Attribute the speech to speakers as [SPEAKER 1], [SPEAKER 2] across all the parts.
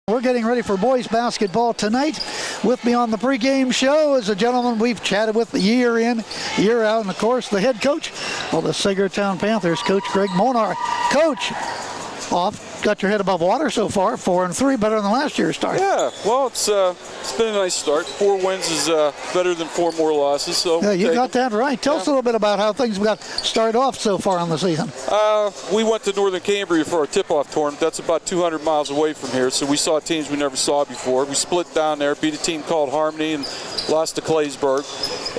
[SPEAKER 1] We're getting ready for boys basketball tonight. With me on the pregame show is a gentleman we've chatted with year in, year out, and of course the head coach of the Saegertown Panthers, Coach Greg Monar. Coach, got your head above water so far, 4-3, better than last year's start.
[SPEAKER 2] Yeah, well, it's been a nice start. 4 wins is better than 4 more losses. So
[SPEAKER 1] yeah, you got that right. Tell us a little bit about how things got started off so far in the season.
[SPEAKER 2] We went to Northern Cambria for our tip-off tournament. That's about 200 miles away from here, so we saw teams we never saw before. We split down there, beat a team called Harmony, and lost to Claysburg.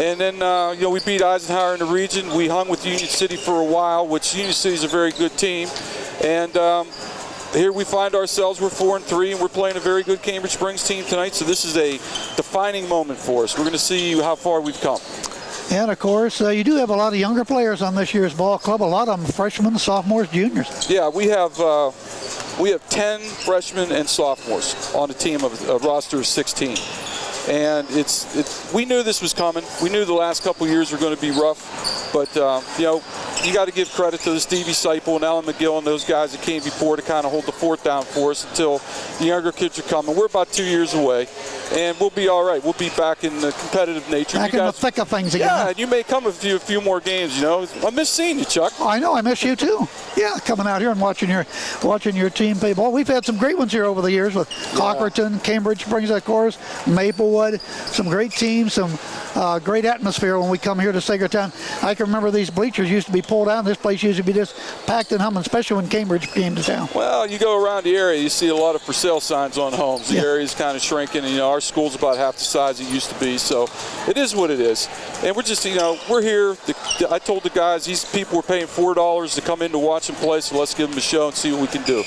[SPEAKER 2] And then, we beat Eisenhower in the region. We hung with Union City for a while, which Union City is a very good team. And here we find ourselves, we're 4-3, and we're playing a very good Cambridge Springs team tonight. So this is a defining moment for us. We're going to see how far we've come.
[SPEAKER 1] And of course, you do have a lot of younger players on this year's ball club. A lot of them freshmen, sophomores, juniors.
[SPEAKER 2] Yeah, we have 10 freshmen and sophomores on a team of a roster of 16. And we knew this was coming. We knew the last couple of years were going to be rough. But, you got to give credit to Stevie Seipel and Alan McGill and those guys that came before to kind of hold the fort down for us until the younger kids are coming. We're about 2 years away, and we'll be all right. We'll be back in the competitive nature.
[SPEAKER 1] Back in the thick of things again.
[SPEAKER 2] Yeah, and you may come a few more games, I miss seeing you, Chuck.
[SPEAKER 1] I know, I miss you too. Yeah, coming out here and watching your team play ball. We've had some great ones here over the years with Cockerton, Cambridge Springs, of course, Maplewood, some great teams, some great atmosphere when we come here to Saegertown. I can remember these bleachers used to be pulled out. This place used to be just packed and humming, especially when Cambridge came to town.
[SPEAKER 2] Well, you go around the area, you see a lot of for sale signs on homes. The area's kind of shrinking, and our school's about half the size it used to be. So it is what it is. And we're just, we're here. I told the guys, these people were paying $4 to come in to watch them play, so let's give them a show and see what we can do.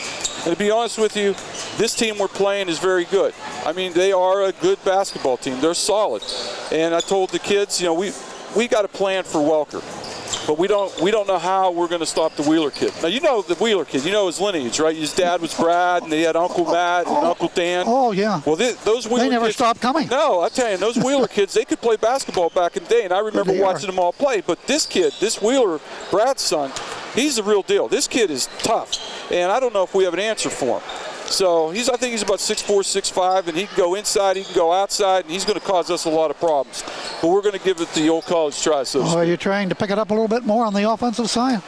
[SPEAKER 2] And to be honest with you, this team we're playing is very good. I mean, they are a good basketball team. They're solid. And I told the kids, we got a plan for Welker. But we don't know how we're going to stop the Wheeler kid. Now, you know the Wheeler kid. You know his lineage, right? His dad was Brad, and they had Uncle Matt and Uncle Dan.
[SPEAKER 1] Oh, yeah.
[SPEAKER 2] Well, those Wheeler
[SPEAKER 1] kids, they never
[SPEAKER 2] kids
[SPEAKER 1] stopped coming.
[SPEAKER 2] No, I tell you, those Wheeler kids, they could play basketball back in the day, and I remember watching them all play. But this kid, this Wheeler, Brad's son, he's the real deal. This kid is tough, and I don't know if we have an answer for him. So I think he's about 6'4", 6'5", and he can go inside, he can go outside, and he's going to cause us a lot of problems. But we're going to give it the old college try, so to speak.
[SPEAKER 1] Are you trying to pick it up a little bit more on the offensive side?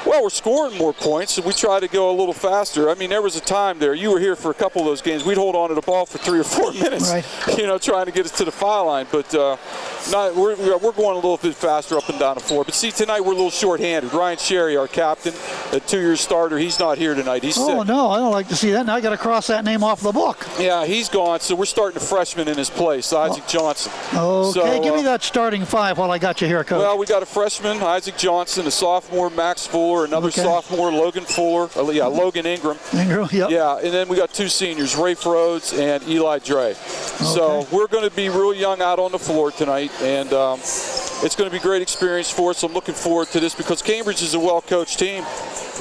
[SPEAKER 2] Well, we're scoring more points, and we try to go a little faster. I mean, there was a time there. You were here for a couple of those games. We'd hold on to the ball for 3 or 4 minutes,
[SPEAKER 1] right.
[SPEAKER 2] Trying to get us to the foul line. But we're going a little bit faster up and down the floor. But see, tonight we're a little short-handed. Ryan Sherry, our captain, a 2-year starter, he's not here tonight. He's sick.
[SPEAKER 1] Oh, no, I don't like to see that. Now I got to cross that name off the book.
[SPEAKER 2] Yeah, he's gone, so we're starting a freshman in his place, Isaac Johnson.
[SPEAKER 1] Okay, so, give me that starting 5 while I got you here, Coach.
[SPEAKER 2] Well, we got a freshman, Isaac Johnson, a sophomore, Max Fuller, another sophomore, Logan Fuller, Logan Ingram.
[SPEAKER 1] Yep.
[SPEAKER 2] Yeah, and then we got 2 seniors, Rafe Rhodes and Eli Dre. Okay. So we're going to be real young out on the floor tonight, and it's going to be a great experience for us. I'm looking forward to this because Cambridge is a well-coached team.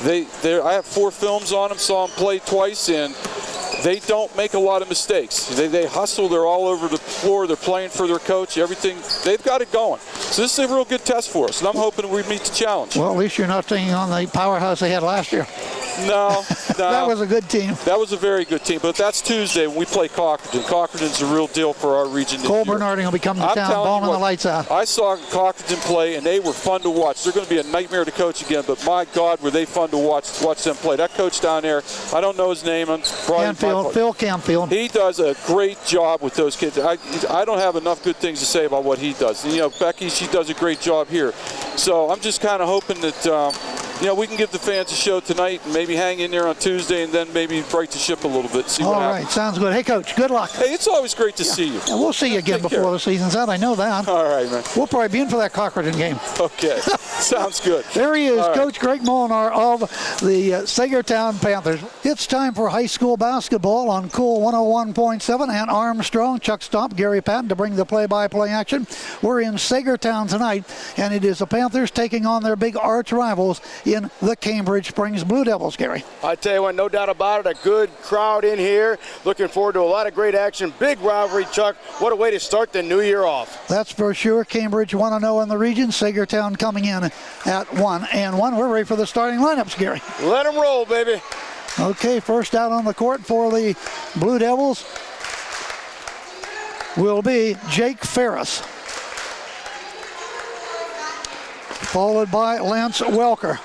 [SPEAKER 2] I have 4 films on them, saw them play twice, and they don't make a lot of mistakes. They hustle. They're all over the floor. They're playing for their coach. Everything. They've got it going. So this is a real good test for us, and I'm hoping we meet the challenge.
[SPEAKER 1] Well, at least you're not taking on the powerhouse they had last year.
[SPEAKER 2] No.
[SPEAKER 1] That was a good team.
[SPEAKER 2] That was a very good team, but that's Tuesday when we play Cockerton. Cockerton's a real deal for our region.
[SPEAKER 1] Cole Bernarding will be coming to town, balling the lights out.
[SPEAKER 2] I saw Cockerton play, and they were fun to watch. They're going to be a nightmare to coach again, but my God, were they fun to watch them play. That coach down there, I don't know his name.
[SPEAKER 1] Phil Camfield.
[SPEAKER 2] He does a great job with those kids. I don't have enough good things to say about what he does. Becky, she does a great job here. So I'm just kind of hoping that we can give the fans a show tonight and maybe hang in there on Tuesday and then maybe break the ship a little bit. See what happens.
[SPEAKER 1] All right, sounds good. Hey, Coach, good luck.
[SPEAKER 2] Hey, it's always great to see you.
[SPEAKER 1] Yeah, we'll see you again before the season's out. I know that.
[SPEAKER 2] All right, man.
[SPEAKER 1] We'll probably be in for that Cockerton game.
[SPEAKER 2] Okay, sounds good.
[SPEAKER 1] There he is, Coach Greg Molinar of the Saegertown Panthers. It's time for high school basketball on Cool 101.7 and Armstrong. Chuck Stopp, Gary Patten to bring the play-by-play action. We're in Saegertown tonight, and it is the Panthers taking on their big arch rivals in the Cambridge Springs Blue Devils, Gary.
[SPEAKER 3] I tell you what, no doubt about it, a good crowd in here. Looking forward to a lot of great action. Big rivalry, Chuck. What a way to start the new year off.
[SPEAKER 1] That's for sure. Cambridge 1-0 in the region. Saegertown coming in at 1-1. We're ready for the starting lineups, Gary.
[SPEAKER 3] Let them roll, baby.
[SPEAKER 1] Okay, first out on the court for the Blue Devils will be Jake Ferris, followed by Lance Welker.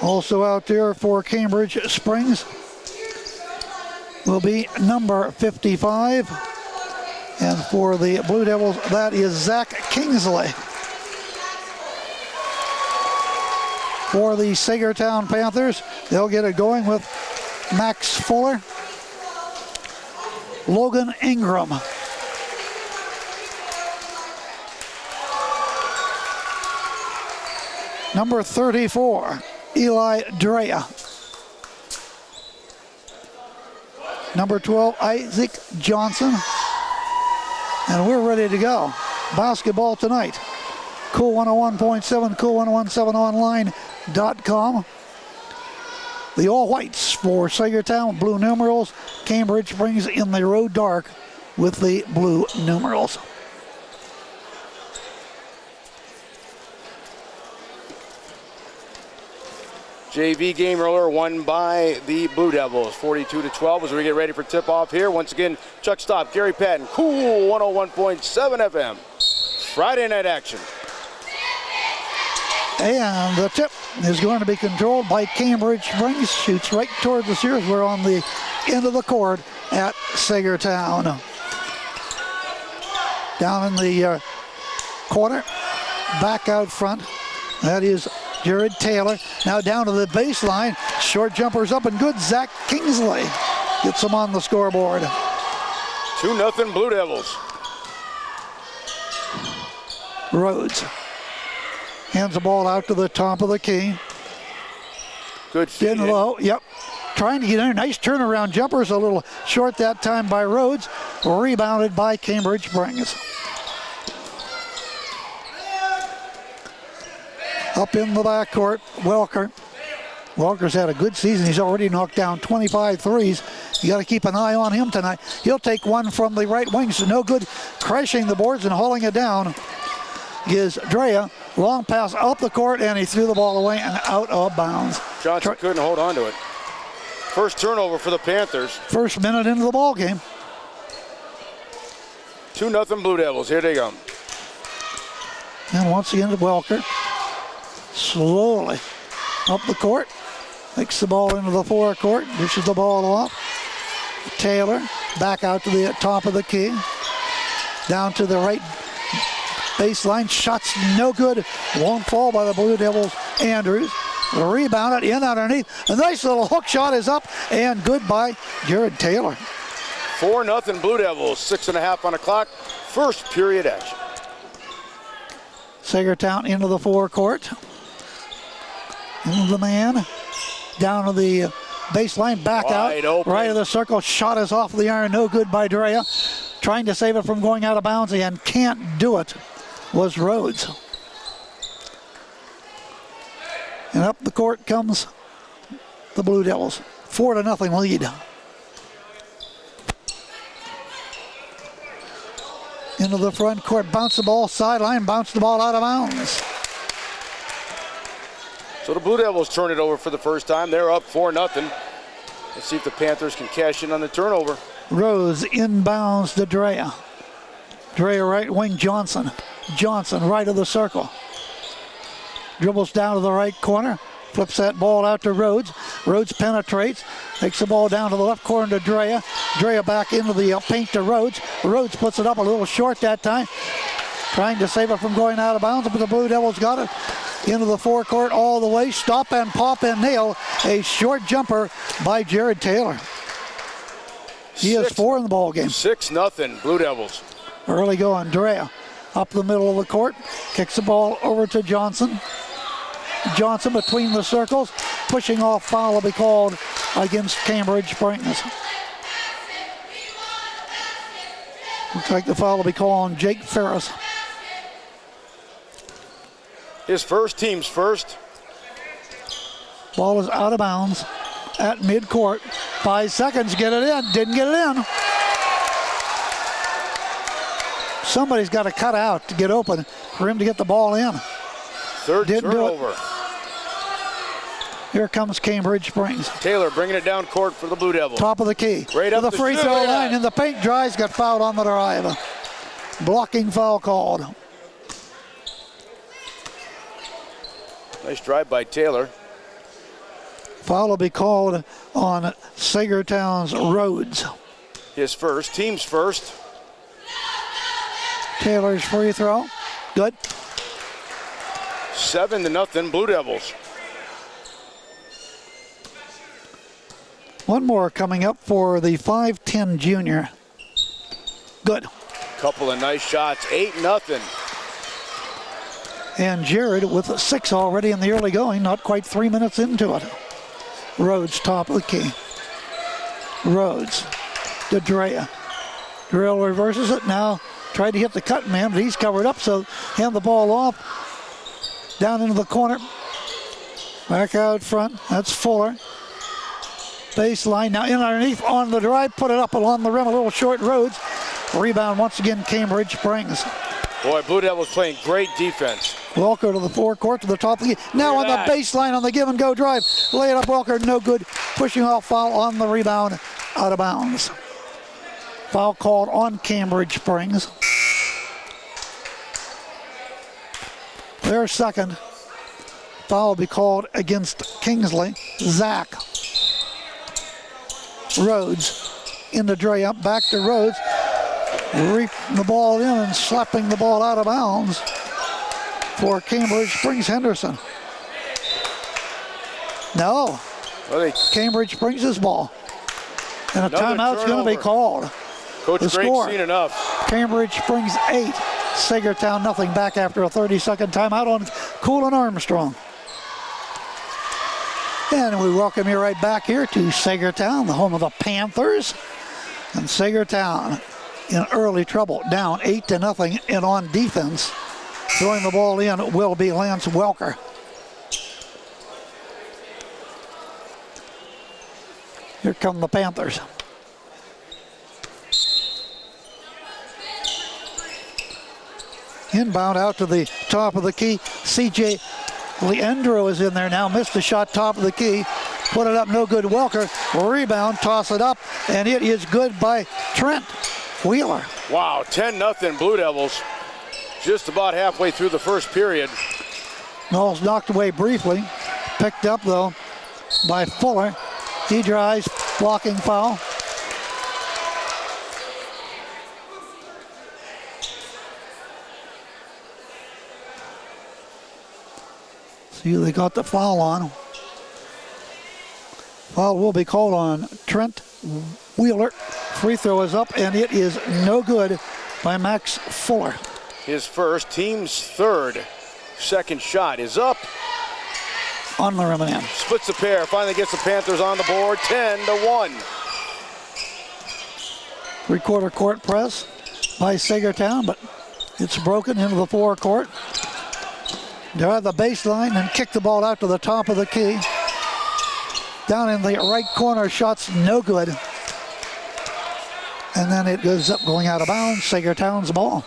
[SPEAKER 1] Also out there for Cambridge Springs will be number 55. And for the Blue Devils, that is Zach Kingsley. For the Saegertown Panthers, they'll get it going with Max Fuller, Logan Ingram, number 34, Eli Drea, number 12, Isaac Johnson, and we're ready to go. Basketball tonight. Cool 101.7, cool1017online.com. The All Whites for Saegertown, blue numerals. Cambridge brings in the road dark with the blue numerals.
[SPEAKER 3] JV game earlier won by the Blue Devils, 42-12 as we get ready for tip-off here. Once again, Chuck Stopp, Gary Patten, Cool 101.7 FM. Friday night action.
[SPEAKER 1] And the tip is going to be controlled by Cambridge Springs. Shoots right toward the Sears. We're on the end of the court at Saegertown. Down in the corner, back out front. That is Jared Taylor. Now down to the baseline. Short jumper's up and good. Zach Kingsley gets him on the scoreboard.
[SPEAKER 3] 2-0 Blue Devils.
[SPEAKER 1] Rhodes hands the ball out to the top of the key.
[SPEAKER 3] Good feed.
[SPEAKER 1] In low, yep. Trying to get in. Nice turnaround jumpers. A little short that time by Rhodes. Rebounded by Cambridge Springs. Up in the backcourt, Welker. Welker's had a good season. He's already knocked down 25 threes. You got to keep an eye on him tonight. He'll take one from the right wing, so no good crashing the boards and hauling it down. Is Drea. Long pass up the court, and he threw the ball away and out of bounds.
[SPEAKER 3] Johnson couldn't hold on to it. First turnover for the Panthers.
[SPEAKER 1] First minute into the ball game.
[SPEAKER 3] 2-0 Blue Devils. Here they come.
[SPEAKER 1] And once again to Welker. Slowly up the court. Takes the ball into the forecourt. Dishes the ball off. Taylor back out to the top of the key. Down to the right baseline. Shots no good. Won't fall by the Blue Devils. Andrews. Rebounded in underneath. A nice little hook shot is up and good by Jared Taylor.
[SPEAKER 3] 4-0 Blue Devils. 6.5 on the clock. First period action.
[SPEAKER 1] Saegertown into the forecourt. Into the man. Down to the baseline. Back
[SPEAKER 3] Wide
[SPEAKER 1] out.
[SPEAKER 3] open.
[SPEAKER 1] Right of the circle. Shot is off the iron. No good by Drea. Trying to save it from going out of bounds and can't do it was Rhodes. And up the court comes the Blue Devils. 4-0 lead. Into the front court, bounce the ball, sideline, bounce the ball out of bounds.
[SPEAKER 3] So the Blue Devils turn it over for the first time. They're up 4-0. Let's see if the Panthers can cash in on the turnover.
[SPEAKER 1] Rose inbounds to Drea. Drea right wing, Johnson. Johnson right of the circle. Dribbles down to the right corner. Flips that ball out to Rhodes. Rhodes penetrates. Takes the ball down to the left corner to Drea. Drea back into the paint to Rhodes. Rhodes puts it up a little short that time. Trying to save it from going out of bounds, but the Blue Devils got it. Into the forecourt all the way. Stop and pop and nail. A short jumper by Jared Taylor. He has 4 in the ball game.
[SPEAKER 3] 6-0 Blue Devils.
[SPEAKER 1] Early going. Drea up the middle of the court. Kicks the ball over to Johnson. Johnson between the circles. Pushing off foul will be called against Cambridge Springs. Looks like the foul will be called on Jake Ferris.
[SPEAKER 3] His first, team's first.
[SPEAKER 1] Ball is out of bounds at midcourt. 5 seconds, get it in. Didn't get it in. Somebody's got to cut out to get open for him to get the ball in.
[SPEAKER 3] Third
[SPEAKER 1] Didn't do it.
[SPEAKER 3] turnover.
[SPEAKER 1] Here comes Cambridge Springs.
[SPEAKER 3] Taylor bringing it down court for the Blue Devils.
[SPEAKER 1] Top of the key.
[SPEAKER 3] Right
[SPEAKER 1] to
[SPEAKER 3] up
[SPEAKER 1] the
[SPEAKER 3] the
[SPEAKER 1] free
[SPEAKER 3] shoot,
[SPEAKER 1] throw
[SPEAKER 3] look at
[SPEAKER 1] line,
[SPEAKER 3] that.
[SPEAKER 1] and the paint dries, got fouled on the drive. Blocking foul called.
[SPEAKER 3] Nice drive by Taylor.
[SPEAKER 1] Foul will be called on Saegertown's Rhodes.
[SPEAKER 3] His first, team's first.
[SPEAKER 1] Taylor's free throw. Good.
[SPEAKER 3] 7-0 Blue Devils.
[SPEAKER 1] One more coming up for the 5'10 junior. Good.
[SPEAKER 3] Couple of nice shots. 8-0.
[SPEAKER 1] And Jared with 6 already in the early going, not quite 3 minutes into it. Rhodes, top of the key. Rhodes to Drea. Drill reverses it now. Tried to hit the cut man, but he's covered up, so hand the ball off. Down into the corner. Back out front. That's Fuller. Baseline now in underneath on the drive. Put it up along the rim, a little short. Rhodes. Rebound once again, Cambridge Springs.
[SPEAKER 3] Boy, Blue Devils playing great defense.
[SPEAKER 1] Welker to the forecourt to the top of the now on the baseline on the give and go drive. Lay it up, Welker, no good. Pushing off, foul on the rebound, out of bounds. Foul called on Cambridge Springs. Their second. Foul will be called against Kingsley. Zach. Rhodes into Dre, up back to Rhodes. Reaping the ball in and slapping the ball out of bounds for Cambridge Springs. Henderson. No. Cambridge Springs' ball. And a timeout's going to be called.
[SPEAKER 3] Coach
[SPEAKER 1] The
[SPEAKER 3] Greg's
[SPEAKER 1] score.
[SPEAKER 3] seen enough.
[SPEAKER 1] Cambridge Springs 8, Saegertown nothing, back after a 30-second timeout on Cool and Armstrong. And we welcome you right back here to Saegertown, the home of the Panthers. And Saegertown in early trouble, down 8-0, and on defense, throwing the ball in will be Lance Welker. Here come the Panthers. Inbound out to the top of the key. C.J. Leandro is in there now. Missed the shot top of the key. Put it up, no good. Welker. Rebound, toss it up, and it is good by Trent Wheeler.
[SPEAKER 3] Wow, 10-0 Blue Devils. Just about halfway through the first period.
[SPEAKER 1] Knowles knocked away briefly. Picked up, though, by Fuller. He drives, blocking foul. See, they got the foul on. Foul will be called on Trent Wheeler. Free throw is up, and it is no good by Max Fuller.
[SPEAKER 3] His first, team's third. Second shot is up.
[SPEAKER 1] On the rim and in.
[SPEAKER 3] Splits the pair, finally gets the Panthers on the board, 10-1.
[SPEAKER 1] Three-quarter court press by Saegertown, but it's broken into the forecourt. Drive the baseline and kick the ball out to the top of the key. Down in the right corner, shots no good. And then it goes up, going out of bounds. Saegertown's ball.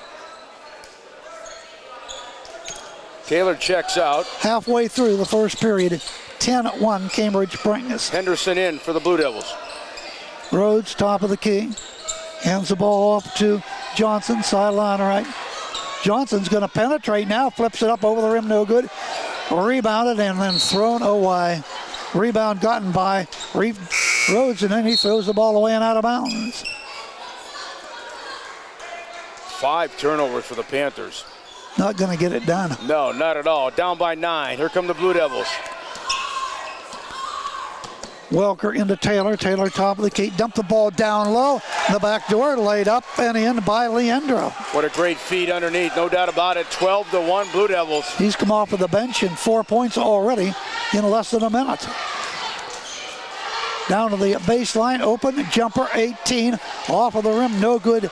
[SPEAKER 3] Taylor checks out.
[SPEAKER 1] Halfway through the first period, 10-1 Cambridge Springs.
[SPEAKER 3] Henderson in for the Blue Devils.
[SPEAKER 1] Rhodes, top of the key. Hands the ball off to Johnson, sideline right. Johnson's going to penetrate now, flips it up over the rim, no good. Rebounded and then thrown away. Rebound gotten by Rhodes, and then he throws the ball away and out of bounds.
[SPEAKER 3] 5 turnovers for the Panthers.
[SPEAKER 1] Not going to get it done.
[SPEAKER 3] No, not at all. Down by 9. Here come the Blue Devils.
[SPEAKER 1] Welker into Taylor. Taylor top of the key. Dumped the ball down low. The back door laid up and in by Leandro.
[SPEAKER 3] What a great feed underneath. No doubt about it. 12-1 Blue Devils.
[SPEAKER 1] He's come off of the bench and 4 points already in less than a minute. Down to the baseline. Open jumper 18. Off of the rim. No good.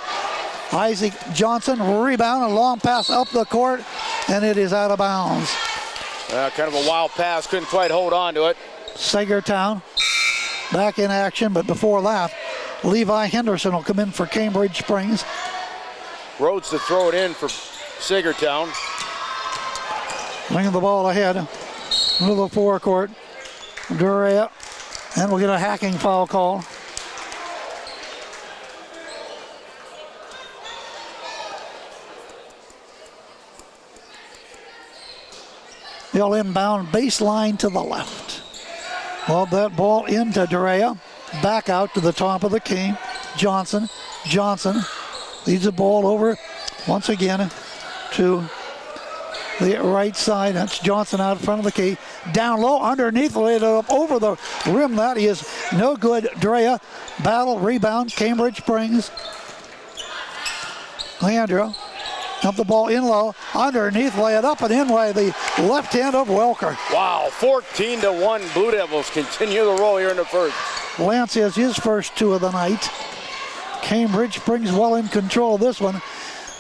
[SPEAKER 1] Isaac Johnson. Rebound. A long pass up the court. And it is out of bounds.
[SPEAKER 3] Kind of a wild pass. Couldn't quite hold on to it.
[SPEAKER 1] Saegertown back in action, but before that, Levi Henderson will come in for Cambridge Springs.
[SPEAKER 3] Rhodes to throw it in for Saegertown.
[SPEAKER 1] Bringing the ball ahead into the forecourt. Durea. And we'll get a hacking foul call. They'll inbound baseline to the left. Well, that ball into Durea. Back out to the top of the key. Johnson leads the ball over once again to the right side. That's Johnson out in front of the key. Down low, underneath, laid it up over the rim. That is no good. Durea, battle, rebound. Cambridge Springs. Leandro, up the ball in low, underneath, lay it up and in by the left hand of Welker.
[SPEAKER 3] Wow, 14-1 Blue Devils continue the roll here in the first.
[SPEAKER 1] Lance has his first 2 of the night. Cambridge Springs well in control of this one.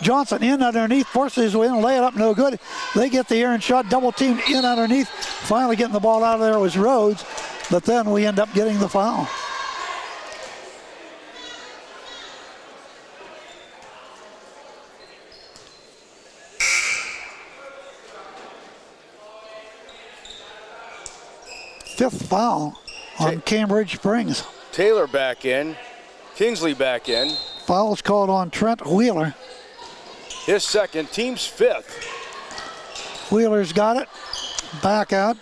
[SPEAKER 1] Johnson in underneath, forces his way in, lay it up, no good. They get the errant shot, double teamed in underneath. Finally getting the ball out of there was Rhodes, but then we end up getting the foul. Fifth foul on Cambridge Springs.
[SPEAKER 3] Taylor back in, Kingsley back in.
[SPEAKER 1] Foul's called on Trent Wheeler.
[SPEAKER 3] His second, team's fifth.
[SPEAKER 1] Wheeler's got it. Back out.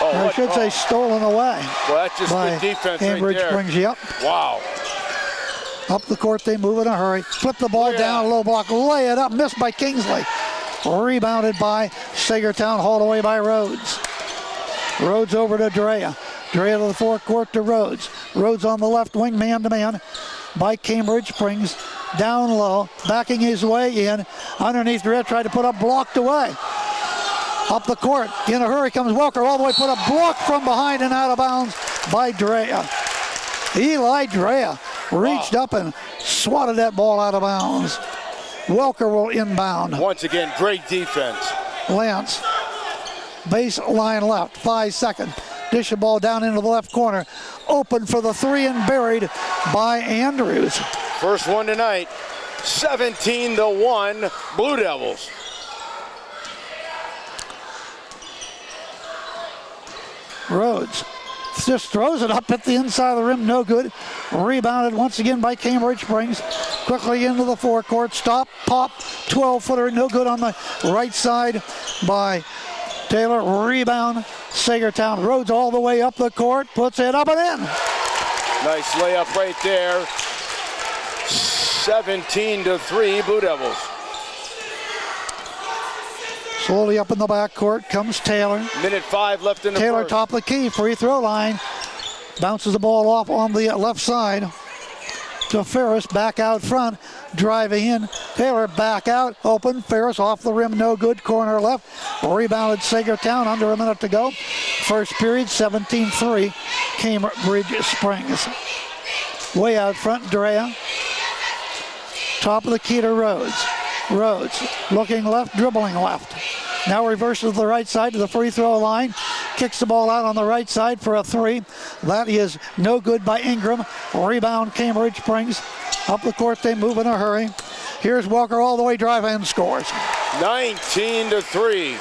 [SPEAKER 1] I should say stolen away.
[SPEAKER 3] Well, that's just good defense
[SPEAKER 1] Cambridge
[SPEAKER 3] right there.
[SPEAKER 1] Springs, yep.
[SPEAKER 3] Wow.
[SPEAKER 1] Up the court, they move in a hurry. Flip the ball down, low block, lay it up, missed by Kingsley. Rebounded by Saegertown, hauled away by Rhodes. Rhodes over to Durea. Durea to the forecourt to Rhodes. Rhodes on the left wing, man-to-man by Cambridge Springs. Down low, backing his way in. Underneath, Durea tried to put up, blocked away. Up the court, in a hurry comes Welker, all the way, put a block from behind and out of bounds by Durea. Eli Durea reached up and swatted that ball out of bounds. Welker will inbound.
[SPEAKER 3] Once again, great defense.
[SPEAKER 1] Lance, baseline left, 5 seconds. Dish the ball down into the left corner. Open for the 3 and buried by Andrews.
[SPEAKER 3] First one tonight, 17-1 Blue Devils.
[SPEAKER 1] Rhodes just throws it up at the inside of the rim, no good. Rebounded once again by Cambridge Springs. Quickly into the forecourt, stop, pop, 12-footer, no good on the right side by Taylor. Rebound, Saegertown. Rhodes all the way up the court, puts it up and in.
[SPEAKER 3] Nice layup right there. 17-3 Blue Devils.
[SPEAKER 1] Slowly up in the backcourt comes Taylor.
[SPEAKER 3] Minute 5 left in the
[SPEAKER 1] Taylor
[SPEAKER 3] first.
[SPEAKER 1] top of the key, free throw line. Bounces the ball off on the left side to Ferris, back out front, driving in. Taylor back out, open. Ferris off the rim, no good. Corner left. Rebounded Saegertown, under a minute to go. First period, 17-3, Cambridge Springs. Way out front, Durea. Top of the key to Rhodes. Rhodes looking left, dribbling left. Now reverses to the right side to the free throw line. Kicks the ball out on the right side for a 3. That is no good by Ingram. Rebound Cambridge Springs. Up the court, they move in a hurry. Here's Welker all the way, drive and scores.
[SPEAKER 3] 19-3.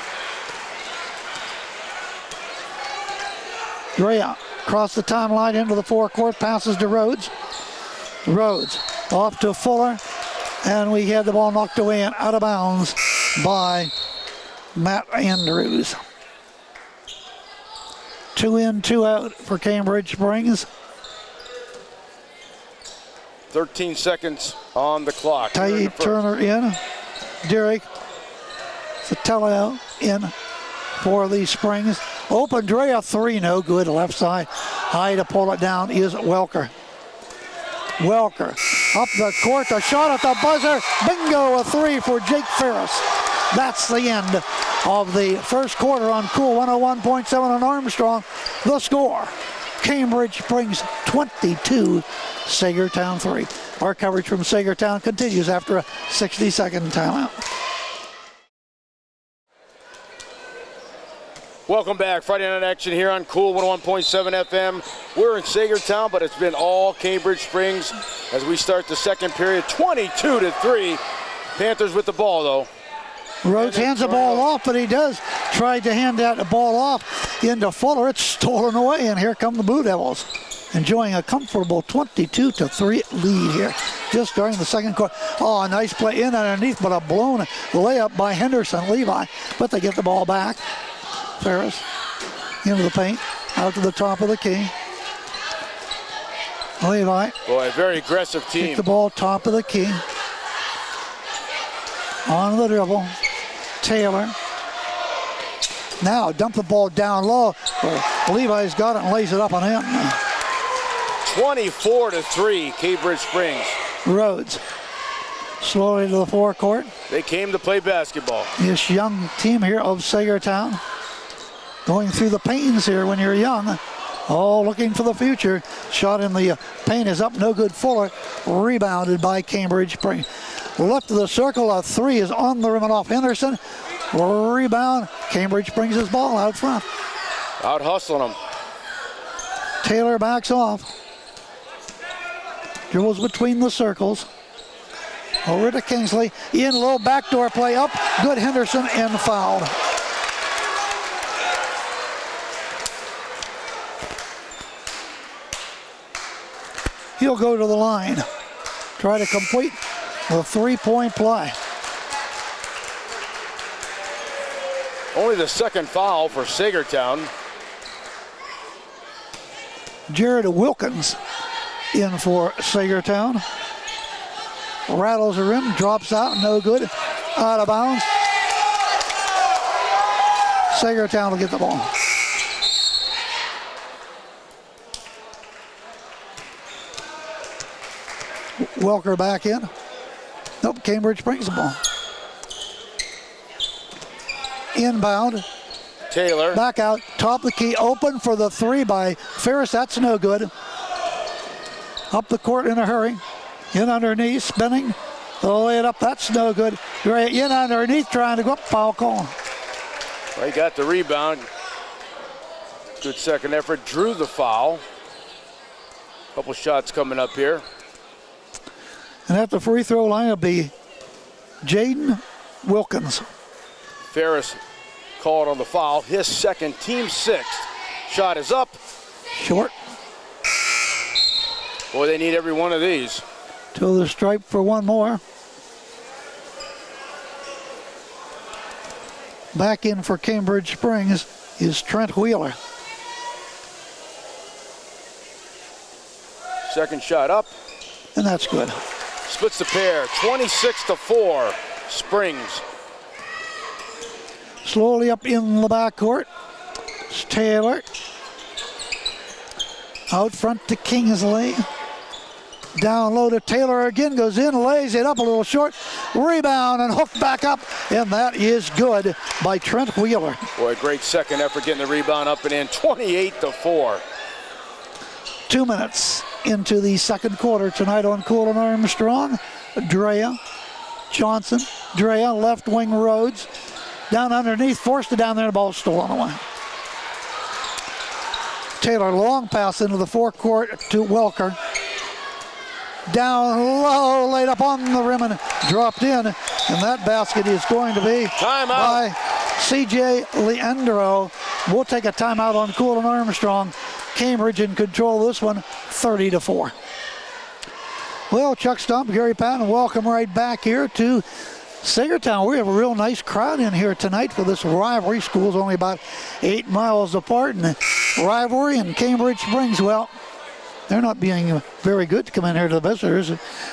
[SPEAKER 1] Durea across the timeline into the forecourt, passes to Rhodes. Rhodes off to Fuller. And we had the ball knocked away and out of bounds by Matt Andrews. 2 in, 2 out for Cambridge Springs.
[SPEAKER 3] 13 seconds on the clock.
[SPEAKER 1] Ty Turner in. Derek Sotelo in for the Springs. Open Durea, 3, no good. Left side. High to pull it down is Welker. Welker up the court, a shot at the buzzer. Bingo, a 3 for Jake Ferris. That's the end of the first quarter on Cool 101.7 on Armstrong. The score, Cambridge Springs 22, Saegertown 3. Our coverage from Saegertown continues after a 60-second timeout.
[SPEAKER 3] Welcome back. Friday night action here on Cool 101.7 FM. We're in Saegertown, but it's been all Cambridge Springs as we start the second period. 22-3. Panthers with the ball, though.
[SPEAKER 1] Rhodes hands the ball off, but he does try to hand that ball off. into Fuller. It's stolen away, and here come the Blue Devils, enjoying a comfortable 22-3 lead here just during the second quarter. Oh, a nice play in underneath, but a blown layup by Henderson Levi. But they get the ball back. Ferris into the paint, out to the top of the key. Levi.
[SPEAKER 3] Boy, a very aggressive team.
[SPEAKER 1] Kick the ball top of the key. On the dribble. Taylor. Now dump the ball down low. Levi's got it and lays it up on him.
[SPEAKER 3] 24-3, Cambridge Springs.
[SPEAKER 1] Rhodes. Slowly to the forecourt.
[SPEAKER 3] They came to play basketball.
[SPEAKER 1] This young team here of Saegertown going through the pains here when you're young. Oh, looking for the future. Shot in the paint is up, no good. Fuller rebounded by Cambridge Springs. Left of the circle, a three is on the rim and off Henderson. Rebound, Cambridge brings his ball out front.
[SPEAKER 3] Out hustling them.
[SPEAKER 1] Taylor backs off. Dribbles between the circles. Over to Kingsley. In low, backdoor play up. Good Henderson and fouled. He'll go to the line. Try to complete the three-point play.
[SPEAKER 3] Only the second foul for Saegertown.
[SPEAKER 1] Jared Wilkins in for Saegertown. Rattles the rim, drops out, no good. Out of bounds. Saegertown will get the ball. Welker back in. Nope, Cambridge brings the ball. Inbound.
[SPEAKER 3] Taylor.
[SPEAKER 1] Back out, top of the key, open for the three by Ferris. That's no good. Up the court in a hurry. In underneath, spinning. They'll lay it up, that's no good. In underneath, trying to go up, foul call.
[SPEAKER 3] Well, he got the rebound. Good second effort, drew the foul. Couple shots coming up here.
[SPEAKER 1] And at the free throw line, it'll be Jaden Wilkins.
[SPEAKER 3] Ferris called on the foul. His second, team sixth. Shot is up.
[SPEAKER 1] Short.
[SPEAKER 3] Boy, they need every one of these.
[SPEAKER 1] To the stripe for one more. Back in for Cambridge Springs is Trent Wheeler.
[SPEAKER 3] Second shot up.
[SPEAKER 1] And that's good.
[SPEAKER 3] Splits the pair, 26-4, Springs.
[SPEAKER 1] Slowly up in the backcourt. It's Taylor. Out front to Kingsley. Down low to Taylor again, goes in, lays it up a little short. Rebound and hooked back up, and that is good by Trent Wheeler.
[SPEAKER 3] Boy, great second effort getting the rebound up and in, 28-4.
[SPEAKER 1] 2 minutes into the second quarter tonight on Cool and Armstrong. Drea, Johnson, Drea, left wing Rhodes. Down underneath, forced it down there, the ball stolen away. Taylor, long pass into the forecourt to Welker. Down low, laid up on the rim and dropped in. And that basket is going to be by C.J. Leandro. We'll take a timeout on Cool and Armstrong. Cambridge in control of this one, 30-4. Well, Chuck Stopp, Gary Patten, welcome right back here to Saegertown. We have a real nice crowd in here tonight for this rivalry. School's only about 8 miles apart, and the rivalry in Cambridge Springs, well, they're not being very good to come in here to the visitors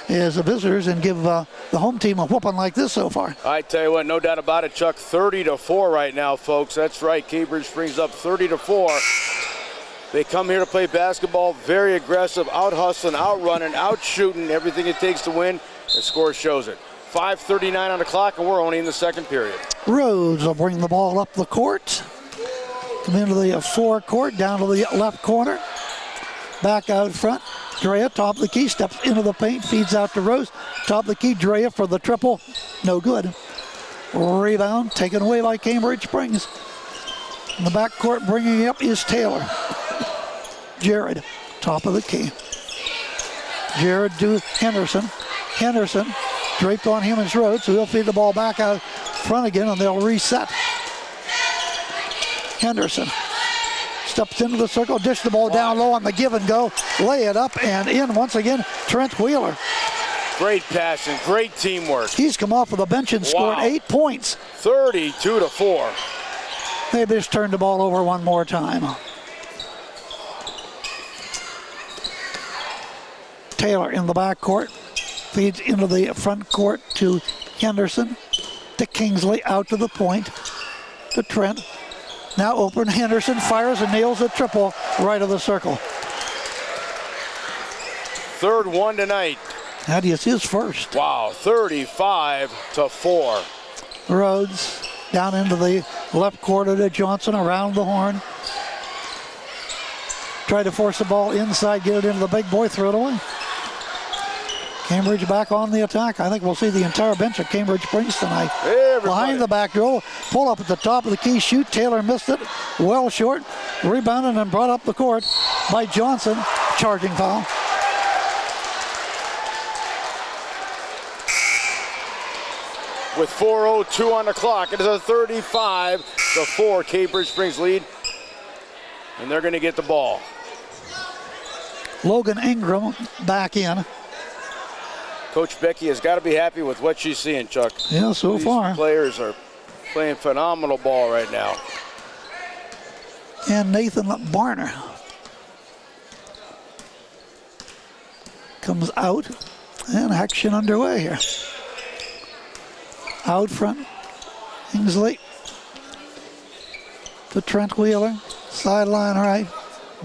[SPEAKER 1] as the visitors and give the home team a whooping like this so far.
[SPEAKER 3] I tell you what, no doubt about it, Chuck, 30-4 right now, folks. That's right, Cambridge Springs up 30-4. They come here to play basketball, very aggressive, out hustling, out running, out shooting, everything it takes to win. The score shows it. 5:39 on the clock, and we're only in the second period.
[SPEAKER 1] Rhodes will bring the ball up the court. Come into the forecourt, down to the left corner. Back out front. Drea, top of the key, steps into the paint, feeds out to Rose. Top of the key, Drea for the triple. No good. Rebound taken away by Cambridge Springs. In the backcourt, bringing it up is Taylor. Jared, top of the key. Jared to Henderson. Henderson draped on him as Rhodes, so he'll feed the ball back out front again, and they'll reset. Henderson steps into the circle, dish the ball down low on the give and go, lay it up and in once again, Trent Wheeler.
[SPEAKER 3] Great passing, great teamwork.
[SPEAKER 1] He's come off of the bench and scored 8 points.
[SPEAKER 3] 32-4.
[SPEAKER 1] Maybe just turn the ball over one more time. Taylor in the back court, feeds into the front court to Henderson, to Kingsley, out to the point, to Trent. Now open, Henderson fires and nails a triple right of the circle.
[SPEAKER 3] Third one tonight.
[SPEAKER 1] That is his first.
[SPEAKER 3] Wow, 35-4.
[SPEAKER 1] Rhodes down into the left quarter to Johnson, around the horn. Tried to force the ball inside, get it into the big boy, throw it away. Cambridge back on the attack. I think we'll see the entire bench of Cambridge Springs tonight.
[SPEAKER 3] Everybody.
[SPEAKER 1] Behind the back row, pull up at the top of the key, shoot. Taylor missed it, well short. Rebounded and brought up the court by Johnson. Charging foul.
[SPEAKER 3] With 4:02 on the clock, it is a 35-4 Cambridge Springs lead. And they're going to get the ball.
[SPEAKER 1] Logan Ingram back in.
[SPEAKER 3] Coach Becky has got to be happy with what she's seeing, Chuck.
[SPEAKER 1] Yeah, so
[SPEAKER 3] These
[SPEAKER 1] far.
[SPEAKER 3] players are playing phenomenal ball right now.
[SPEAKER 1] And Nathan Barner comes out, and action underway here. Out front, Kingsley to Trent Wheeler, sideline right,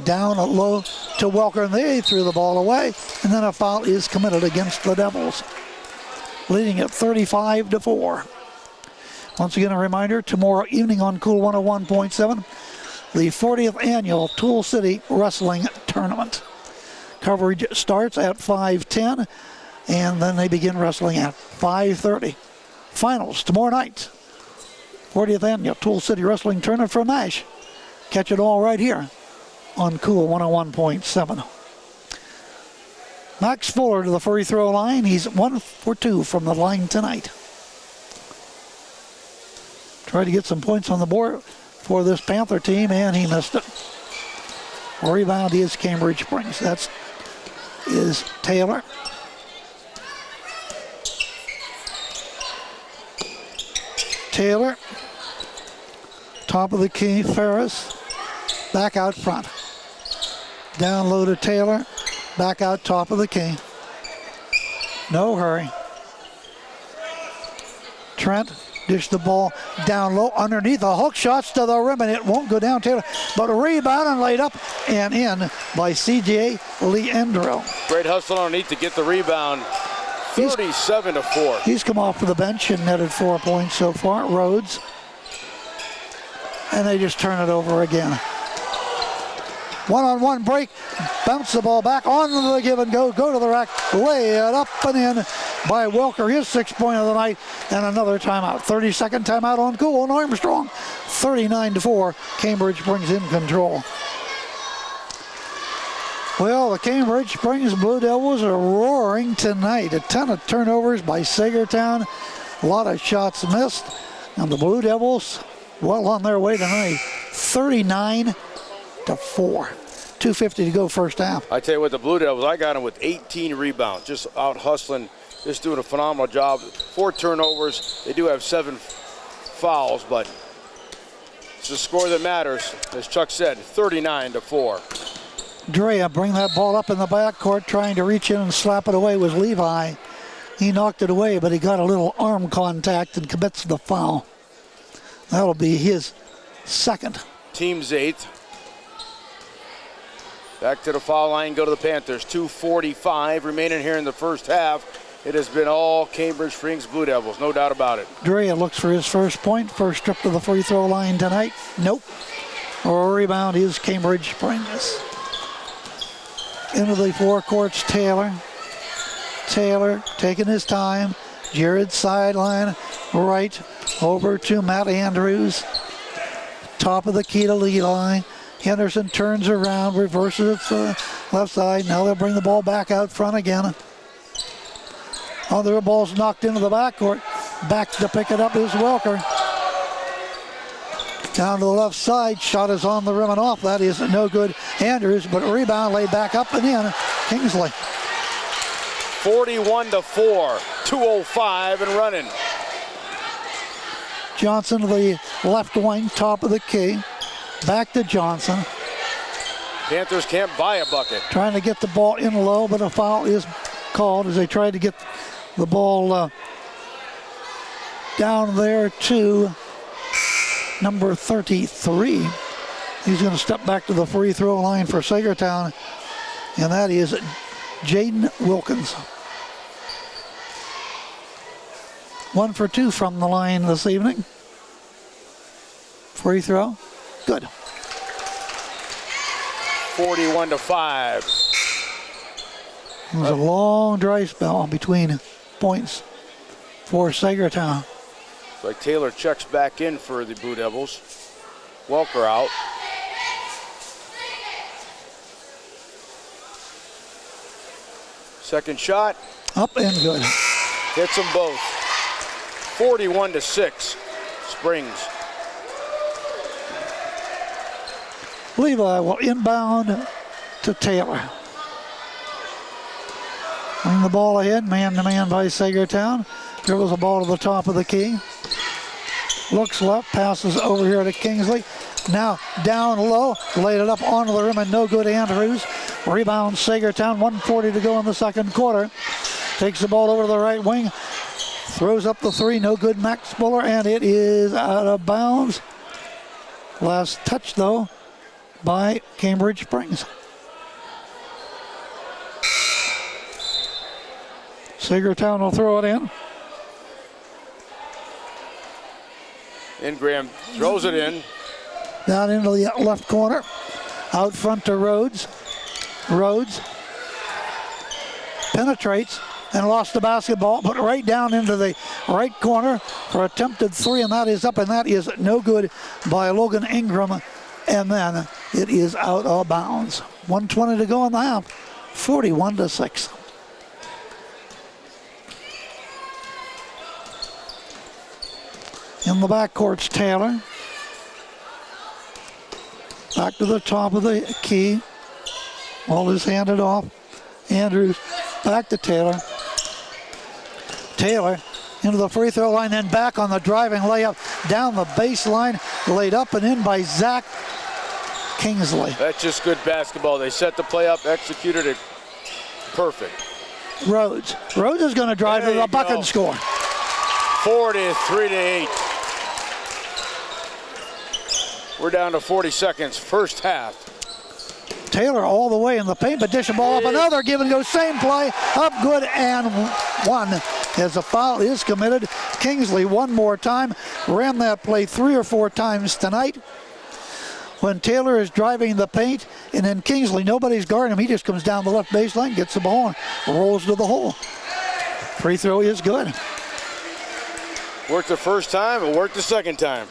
[SPEAKER 1] down low to Welker, and they threw the ball away, and then a foul is committed against the Devils, leading at 35-4. Once again, a reminder, tomorrow evening on Cool 101.7, the 40th annual Tool City Wrestling Tournament. Coverage starts at 5:10, and then they begin wrestling at 5:30. Finals tomorrow night. 40th annual Tool City Wrestling Tournament from Nash. Catch it all right here on Cool 101.7. Max Fuller to the free throw line. He's 1 for 2 from the line tonight. Tried to get some points on the board for this Panther team, and he missed it. Rebound is Cambridge Springs. That's is Taylor. Taylor, top of the key, Ferris, back out front. Down low to Taylor, back out top of the key. No hurry. Trent dish the ball down low underneath the hook shots to the rim, and it won't go down Taylor, but a rebound and laid up and in by C.J. Leandro.
[SPEAKER 3] Great hustle underneath to get the rebound. 37-4.
[SPEAKER 1] He's come off of the bench and netted 4 points so far. Rhodes. And they just turn it over again. One-on-one break. Bounce the ball back onto the give and go. Go to the rack. Lay it up and in by Welker. His 6th point of the night. And another timeout. 32nd timeout on Cool and Armstrong. 39-4. Cambridge brings in control. Well, the Cambridge Springs Blue Devils are roaring tonight. A ton of turnovers by Saegertown. A lot of shots missed. And the Blue Devils, well on their way tonight. 39-4. 2:50 to go first half.
[SPEAKER 3] I tell you what, the Blue Devils, I got them with 18 rebounds. Just out hustling, just doing a phenomenal job. 4 turnovers. They do have 7 fouls, but it's the score that matters. As Chuck said, 39-4.
[SPEAKER 1] Drea bring that ball up in the backcourt, trying to reach in and slap it away was Levi. He knocked it away, but he got a little arm contact and commits the foul. That'll be his 2nd.
[SPEAKER 3] Team's 8th. Back to the foul line, go to the Panthers. 2:45 remaining here in the first half. It has been all Cambridge Springs Blue Devils, no doubt about it.
[SPEAKER 1] Drea looks for his first point. First trip to the free throw line tonight. Nope. Or rebound is Cambridge Springs. Into the forecourts, Taylor. Taylor taking his time. Jared sideline right over to Matt Andrews. Top of the key to Levi. Henderson turns around, reverses it to the left side. Now they'll bring the ball back out front again. Other ball's knocked into the backcourt. Back to pick it up is Welker. Down to the left side, shot is on the rim and off. That is no good. Andrews, but rebound laid back up and in. Kingsley.
[SPEAKER 3] 41-4, 2:05 and running.
[SPEAKER 1] Johnson to the left wing, top of the key. Back to Johnson.
[SPEAKER 3] Panthers can't buy a bucket.
[SPEAKER 1] Trying to get the ball in low, but a foul is called as they try to get the ball down there to number 33. He's going to step back to the free throw line for Saegertown, and that is Jaden Wilkins. 1 for 2 from the line this evening. Free throw, good.
[SPEAKER 3] 41-5.
[SPEAKER 1] It was a long dry spell between points for Saegertown.
[SPEAKER 3] It's like Taylor checks back in for the Blue Devils. Welker out. Second shot.
[SPEAKER 1] Up and good.
[SPEAKER 3] Hits them both. 41-6. Springs.
[SPEAKER 1] Levi will inbound to Taylor. Bring the ball ahead, man-to-man by Saegertown. Dribbles the ball to the top of the key. Looks left, passes over here to Kingsley. Now down low, laid it up onto the rim and no good. Andrews. Rebound Saegertown, 1:40 to go in the second quarter. Takes the ball over to the right wing. Throws up the three, no good. Max Buller, and it is out of bounds. Last touch though by Cambridge Springs. Saegertown will throw it in.
[SPEAKER 3] Ingram throws it in.
[SPEAKER 1] Down into the left corner. Out front to Rhodes. Rhodes penetrates and lost the basketball, but right down into the right corner for attempted three, and that is up, and that is no good by Logan Ingram, and then it is out of bounds. 1:20 to go in the half, 41-6. In the backcourt's Taylor. Back to the top of the key. Ball is handed off. Andrews back to Taylor. Taylor into the free throw line, then back on the driving layup down the baseline, laid up and in by Zach Kingsley.
[SPEAKER 3] That's just good basketball. They set the play up, executed it perfect.
[SPEAKER 1] Rhodes. Rhodes is going to drive to the bucket and score.
[SPEAKER 3] 43-8. We're down to 40 seconds, first half.
[SPEAKER 1] Taylor all the way in the paint, but dish the ball up, another give and go, same play, up good and one as a foul is committed. Kingsley one more time, ran that play 3 or 4 times tonight. When Taylor is driving the paint, and then Kingsley, nobody's guarding him, he just comes down the left baseline, gets the ball, and rolls to the hole. Free throw is good.
[SPEAKER 3] Worked the first time, it worked the second time.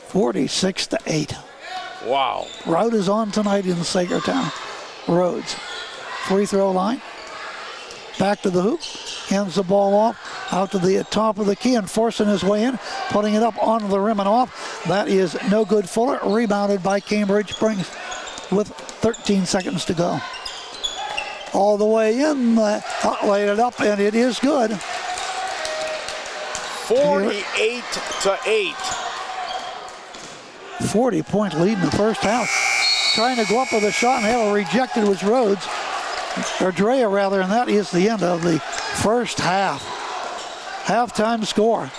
[SPEAKER 1] 46-8.
[SPEAKER 3] Wow.
[SPEAKER 1] Rhodes is on tonight in Saegertown. Rhodes. Free throw line. Back to the hoop. Hands the ball off. Out to the top of the key and forcing his way in. Putting it up onto the rim and off. That is no good. Fuller rebounded by Cambridge Springs with 13 seconds to go. All the way in. Laid it up and it is good.
[SPEAKER 3] 48-8.
[SPEAKER 1] 40-point lead in the first half. Trying to go up with a shot and have it rejected was Rhodes, or Drea rather, and that is the end of the first half. Halftime score,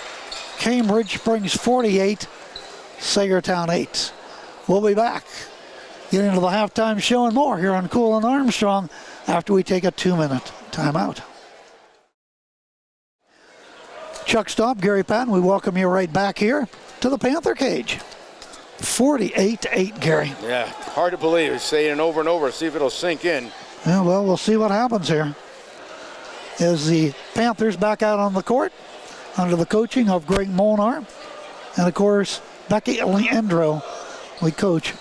[SPEAKER 1] Cambridge Springs 48, Saegertown 8. We'll be back, getting into the halftime show and more here on Cool and Armstrong after we take a 2-minute timeout. Chuck Stopp, Gary Patten, we welcome you right back here to the Panther Cage. 48-8, Gary.
[SPEAKER 3] Yeah, hard to believe. He's saying it over and over. See if it'll sink in.
[SPEAKER 1] Yeah, well, we'll see what happens here. As the Panthers back out on the court under the coaching of Greg Molnar. And, of course, Becky Leandro, the coach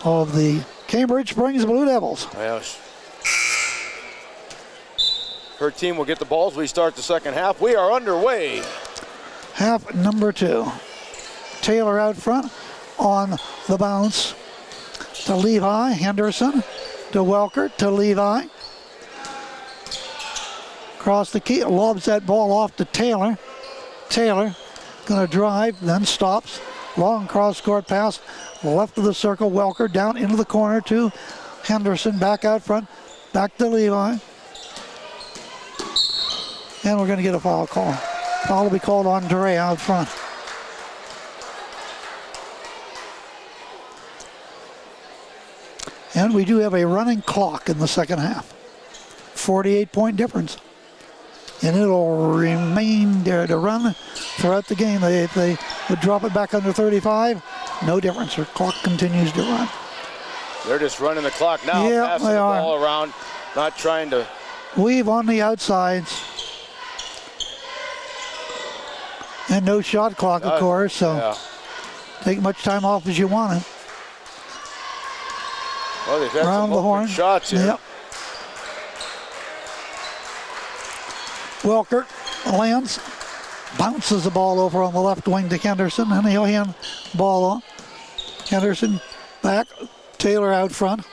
[SPEAKER 1] of the Cambridge Springs Blue Devils.
[SPEAKER 3] Yes. Her team will get the balls. We start the second half. We are underway.
[SPEAKER 1] Half number 2. Taylor out front. on the bounce to Levi. Henderson to Welker to Levi. Across the key, lobs that ball off to Taylor. Taylor going to drive, then stops. Long cross-court pass, left of the circle. Welker down into the corner to Henderson, back out front, back to Levi. And we're going to get a foul call. Foul will be called on Dre out front. And we do have a running clock in the second half. 48-point difference. And it'll remain there to run throughout the game. If they would drop it back under 35, no difference. Their clock continues to run.
[SPEAKER 3] They're just running the clock now,
[SPEAKER 1] yeah,
[SPEAKER 3] passing the ball around, not trying to
[SPEAKER 1] weave on the outsides. And no shot clock, of course, so take much time off as you want it.
[SPEAKER 3] Well, they've had
[SPEAKER 1] Round
[SPEAKER 3] some
[SPEAKER 1] the horn.
[SPEAKER 3] shots here.
[SPEAKER 1] Yep. Welker lands, bounces the ball over on the left wing to Henderson, and he'll hand ball on. Henderson back, Taylor out front.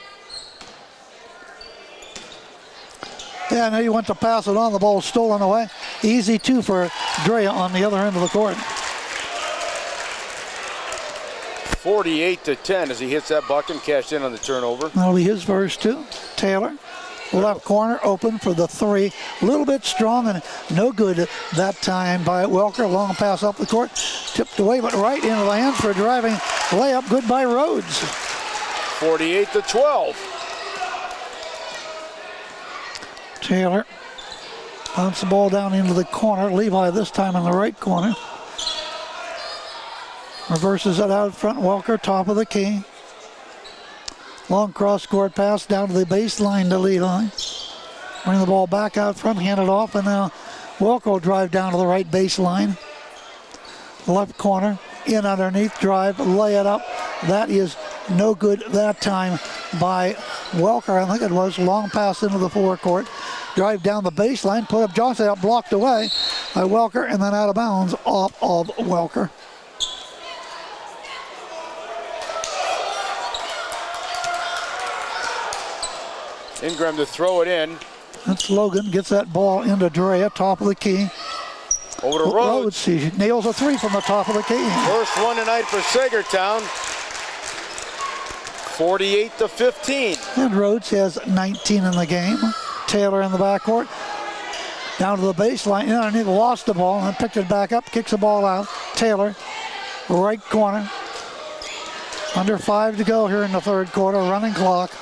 [SPEAKER 1] Yeah, now you went to pass it on, the ball stolen away. Easy two for Drea on the other end of the court.
[SPEAKER 3] 48-10 as he hits that bucket and cashed in on the turnover.
[SPEAKER 1] That'll be his first two. Taylor, left corner, open for the three. A little bit strong and no good that time by Welker. Long pass up the court, tipped away, but right into the hands for a driving layup. Good by Rhodes.
[SPEAKER 3] 48-12.
[SPEAKER 1] Taylor bounce the ball down into the corner. Levi this time in the right corner. Reverses it out front. Welker, top of the key. Long cross-court pass down to the baseline to Levi. Bring the ball back out front, hand it off, and now Welker will drive down to the right baseline. Left corner, in underneath, drive, lay it up. That is no good that time by Welker. I think it was. Long pass into the forecourt. Drive down the baseline, put up Johnson, out blocked away by Welker, and then out of bounds off of Welker.
[SPEAKER 3] Ingram to throw it in.
[SPEAKER 1] That's Logan, gets that ball into Drea, top of the key.
[SPEAKER 3] Over to Rhodes.
[SPEAKER 1] He nails a three from the top of the key.
[SPEAKER 3] First one tonight for Saegertown. 48-15.
[SPEAKER 1] And Rhodes has 19 in the game. Taylor in the backcourt. Down to the baseline, in underneath, lost the ball, and picked it back up, kicks the ball out. Taylor, right corner. Under 5 to go here in the third quarter, running clock.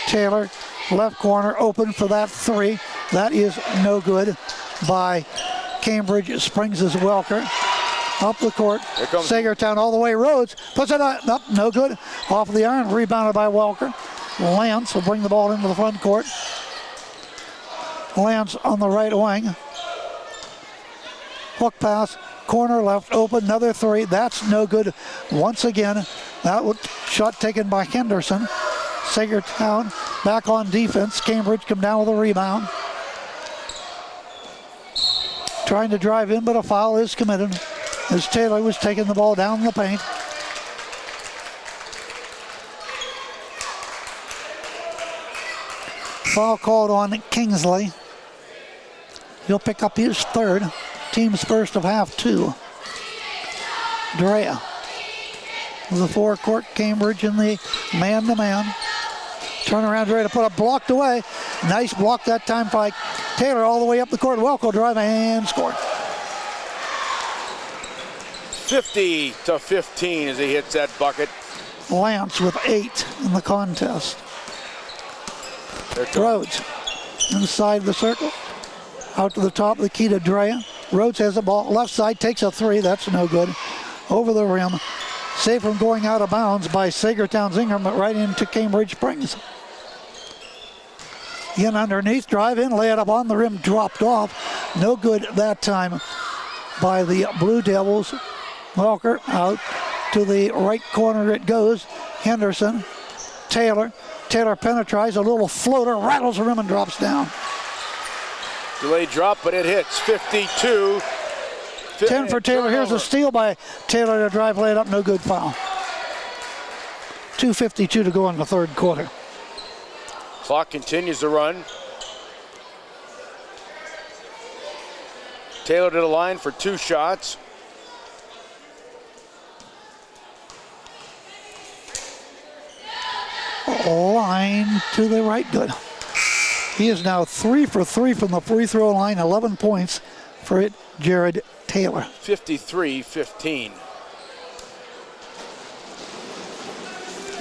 [SPEAKER 1] Taylor, left corner, open for that three. That is no good by Cambridge. Springs as Welker. Up the court. Saegertown all the way. Rhodes puts it up. Nope, no good. Off the iron. Rebounded by Welker. Lance will bring the ball into the front court. Lance on the right wing. Hook pass. Corner left open. Another three. That's no good once again. That was shot taken by Henderson. Saegertown back on defense. Cambridge come down with a rebound. Trying to drive in, but a foul is committed as Taylor was taking the ball down the paint. Foul called on Kingsley. He'll pick up his third. Team's first of half two. Drea with the forecourt. Cambridge in the man-to-man. Turn around, Drea to put up, blocked away. Nice block that time by Taylor all the way up the court. Welko drive and score.
[SPEAKER 3] 50-15 as he hits that bucket.
[SPEAKER 1] Lance with 8 in the contest. Rhodes inside the circle. Out to the top of the key to Drea. Rhodes has the ball. Left side takes a three. That's no good. Over the rim. Saved from going out of bounds by Saegertown's Ingram, but right into Cambridge Springs. In underneath, drive in, lay it up on the rim, dropped off. No good that time by the Blue Devils. Welker out to the right corner it goes. Henderson, Taylor. Taylor penetrates, a little floater, rattles the rim and drops down.
[SPEAKER 3] Delayed drop, but it hits. 52
[SPEAKER 1] 10 for Taylor. Here's a steal by Taylor to drive, lay it up, no good, foul. 2:52 to go in the third quarter.
[SPEAKER 3] Clock continues to run. Taylor to the line for 2 shots.
[SPEAKER 1] Line to the right, good. He is now 3 for 3 from the free throw line, 11 points for it, Jared Taylor.
[SPEAKER 3] 53-15.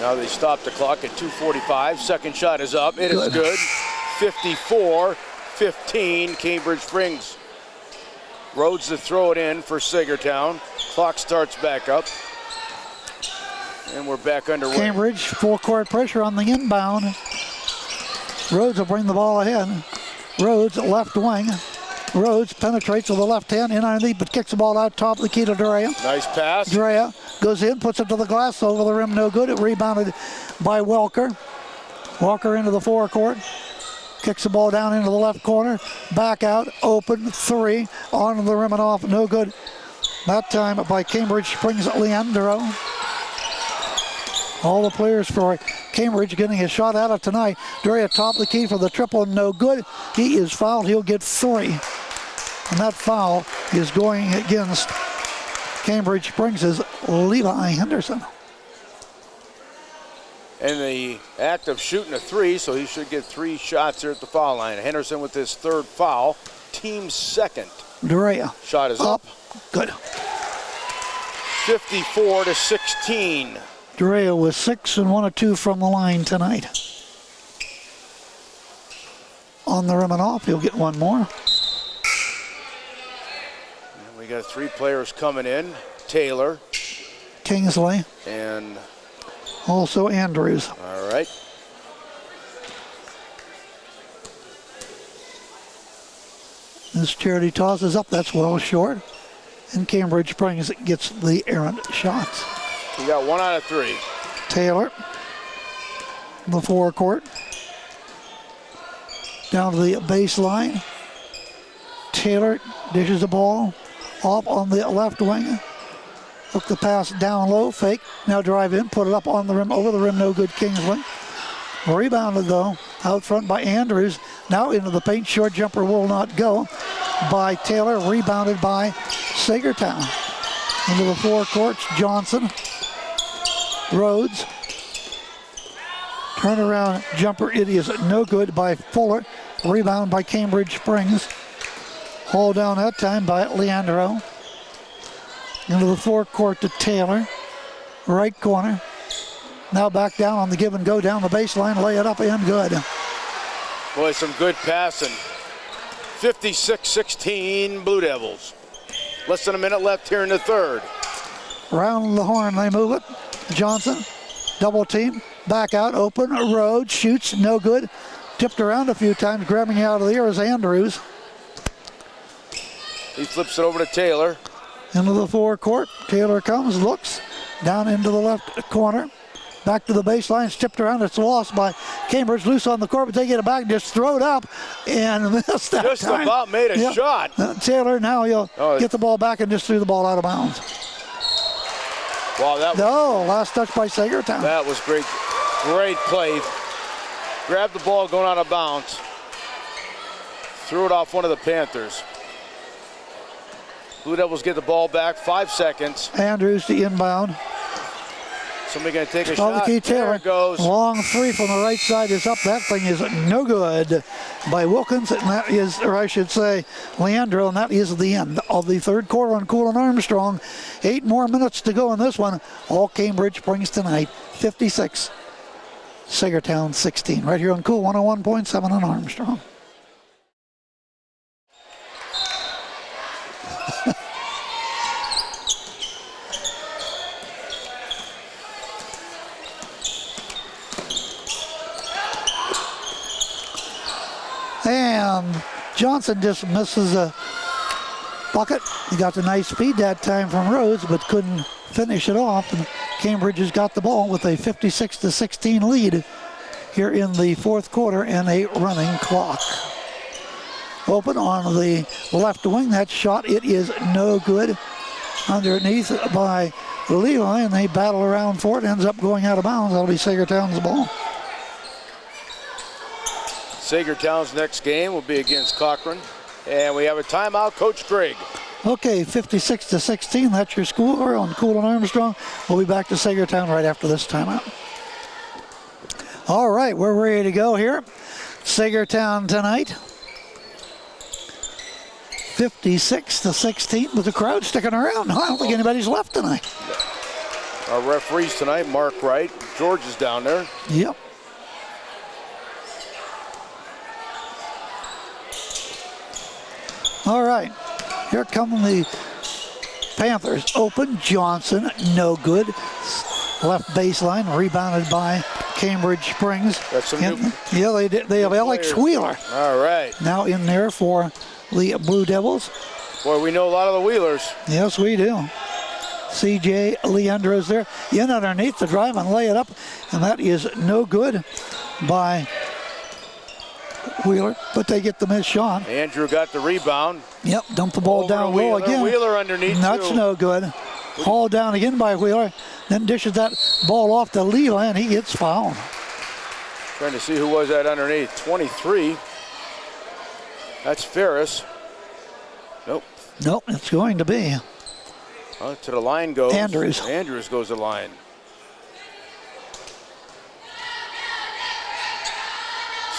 [SPEAKER 3] Now they stop the clock at 2:45. Second shot is up. It is good. 54-15, Cambridge Springs. Rhodes to throw it in for Saegertown. Clock starts back up. And we're back underway.
[SPEAKER 1] Cambridge, full court pressure on the inbound. Rhodes will bring the ball ahead. Rhodes, left wing. Rhodes penetrates with the left hand, in underneath, but kicks the ball out top of the key to Drea.
[SPEAKER 3] Nice pass.
[SPEAKER 1] Drea goes in, puts it to the glass, over the rim, no good. It rebounded by Welker. Walker into the forecourt. Kicks the ball down into the left corner. Back out, open, 3. Onto the rim and off, no good. That time by Cambridge Springs Leandro. All the players for Cambridge getting a shot out of tonight. Drea top of the key for the triple, no good. He is fouled, he'll get 3. And that foul is going against Cambridge Springs' Levi Henderson.
[SPEAKER 3] In the act of shooting a 3, so he should get 3 shots here at the foul line. Henderson with his 3rd foul, team 2nd.
[SPEAKER 1] Drea.
[SPEAKER 3] Shot is up.
[SPEAKER 1] Good.
[SPEAKER 3] 54-16.
[SPEAKER 1] Drea was 6 and 1 of 2 from the line tonight. On the rim and off, he'll get 1 more.
[SPEAKER 3] And we got 3 players coming in. Taylor.
[SPEAKER 1] Kingsley.
[SPEAKER 3] And
[SPEAKER 1] also Andrews.
[SPEAKER 3] All right.
[SPEAKER 1] This charity tosses up, that's well short. And Cambridge Springs gets the errant shots.
[SPEAKER 3] We got 1 out of 3.
[SPEAKER 1] Taylor, the forecourt. Down to the baseline. Taylor dishes the ball off on the left wing. Hook the pass down low, fake. Now drive in, put it up on the rim, over the rim, no good, Kingsley. Rebounded though, out front by Andrews. Now into the paint, short jumper will not go by Taylor, rebounded by Saegertown. Into the forecourt, Johnson. Rhodes. Turnaround jumper, it is no good by Fuller. Rebound by Cambridge Springs. Hauled down that time by Leandro. Into the forecourt to Taylor. Right corner. Now back down on the give and go down the baseline. Lay it up and good.
[SPEAKER 3] Boy, some good passing. 56-16 Blue Devils. Less than a minute left here in the third.
[SPEAKER 1] Round the horn, they move it. Johnson, double team. Back out, open. Rhodes shoots, no good. Tipped around a few times, grabbing out of the air is Andrews.
[SPEAKER 3] He flips it over to Taylor.
[SPEAKER 1] Into the forecourt. Taylor comes, looks, down into the left corner. Back to the baseline, it's tipped around. It's lost by Cambridge. Loose on the court, but they get it back and just throw it up and missed that
[SPEAKER 3] just
[SPEAKER 1] time.
[SPEAKER 3] About made a shot.
[SPEAKER 1] Taylor now he'll get the ball back and just threw the ball out of bounds.
[SPEAKER 3] Wow, that
[SPEAKER 1] was last touch by Saegertown.
[SPEAKER 3] That was great. Great play. Grabbed the ball going out of bounds. Threw it off one of the Panthers. Blue Devils get the ball back, 5 seconds.
[SPEAKER 1] Andrews to inbound.
[SPEAKER 3] Somebody going to take a shot.
[SPEAKER 1] Taylor.
[SPEAKER 3] There it goes.
[SPEAKER 1] Long 3 from the right side is up. That thing is no good by Wilkins, and that is, or I should say, Leandro, and that is the end of the third quarter on Cool and Armstrong. 8 more minutes to go in this one. All Cambridge brings tonight, 56. Saegertown 16. Right here on Cool 101.7 on Armstrong. And Johnson just misses a bucket. He got the nice feed that time from Rhodes, but couldn't finish it off. And Cambridge has got the ball with a 56-16 lead here in the fourth quarter and a running clock. open on the left wing. That shot, it is no good. Underneath by Levi, and they battle around for it. Ends up going out of bounds. That'll be Saegertown's ball.
[SPEAKER 3] Saegertown's next game will be against Cochran. And we have a timeout, Coach Grigg.
[SPEAKER 1] Okay, 56-16. That's your score on Cool and Armstrong. We'll be back to Saegertown right after this timeout. All right, we're ready to go here. Saegertown tonight. 56-16 with the crowd sticking around. I don't think anybody's left tonight.
[SPEAKER 3] Our referees tonight, Mark Wright. George is down there.
[SPEAKER 1] Yep. All right, here come the Panthers. Open, Johnson, no good. Left baseline, rebounded by Cambridge Springs.
[SPEAKER 3] That's some new,
[SPEAKER 1] yeah, they did. They have Alex Wheeler.
[SPEAKER 3] All right.
[SPEAKER 1] Now in there for the Blue Devils.
[SPEAKER 3] Boy, we know a lot of the Wheelers.
[SPEAKER 1] Yes, we do. CJ Leandro's there. In underneath the drive and lay it up. And that is no good by Wheeler. But they get the missed shot.
[SPEAKER 3] Andrew got the rebound.
[SPEAKER 1] Yep, dump the ball down low again.
[SPEAKER 3] Wheeler underneath.
[SPEAKER 1] That's no good. Hauled down again by Wheeler. Then dishes that ball off to Levi and he gets fouled.
[SPEAKER 3] Trying to see who was that underneath. 23. That's Ferris. Nope.
[SPEAKER 1] Nope, it's going to be.
[SPEAKER 3] To the line goes.
[SPEAKER 1] Andrews.
[SPEAKER 3] Andrews goes to the line.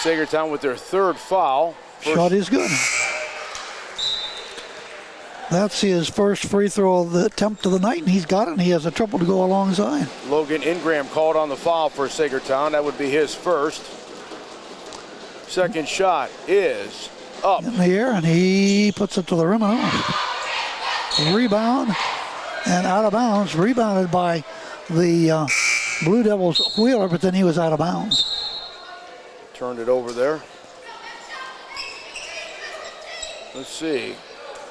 [SPEAKER 3] Saegertown with their third foul.
[SPEAKER 1] Shot is good. That's his first free throw attempt of the night, and he's got it, and he has a triple to go alongside.
[SPEAKER 3] Logan Ingram called on the foul for Saegertown. That would be his first. Second shot is up.
[SPEAKER 1] In the air, and he puts it to the rim and off. Rebound, and out of bounds. Rebounded by the Blue Devils Wheeler, but then he was out of bounds.
[SPEAKER 3] Turned it over there. Let's see.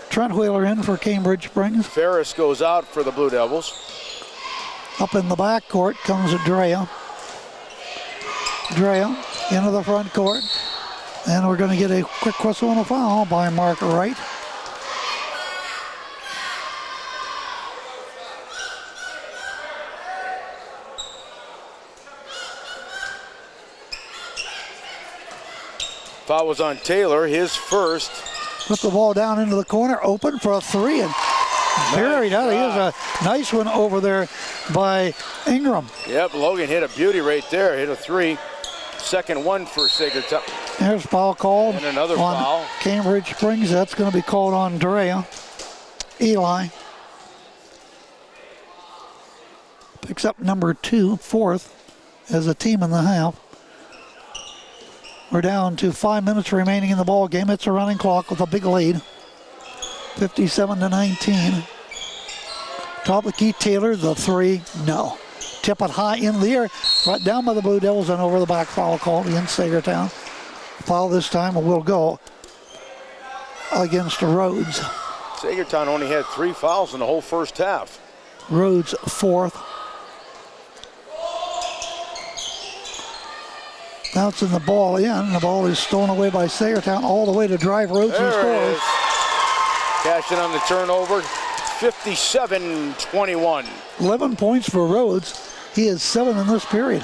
[SPEAKER 1] Trent Wheeler in for Cambridge Springs.
[SPEAKER 3] Ferris goes out for the Blue Devils.
[SPEAKER 1] Up in the back court comes Drea. Drea into the front court. And we're going to get a quick whistle and a foul by Mark Wright.
[SPEAKER 3] Foul was on Taylor, his first.
[SPEAKER 1] Put the ball down into the corner, open for a three, and buried out. Here's a nice one over there by Ingram.
[SPEAKER 3] Yep, Logan hit a beauty right there, hit a three. Second one for Saegertown.
[SPEAKER 1] There's foul called
[SPEAKER 3] And another
[SPEAKER 1] on
[SPEAKER 3] foul.
[SPEAKER 1] Cambridge Springs. That's going to be called on Drea. Eli picks up number 2, fourth, as a team in the half. We're down to 5 minutes remaining in the ball game. It's a running clock with a big lead, 57-19. Top of the key, Taylor, the three, no. Tip it high in the air, right down by the Blue Devils and over the back. Foul called against Saegertown. Foul this time will go against Rhodes.
[SPEAKER 3] Saegertown only had 3 fouls in the whole first half.
[SPEAKER 1] Rhodes fourth. Bouncing the ball in. The ball is stolen away by Saegertown all the way to drive Rhodes and scores.
[SPEAKER 3] Cashing on the turnover. 57-21.
[SPEAKER 1] 11 points for Rhodes. He has 7 in this period.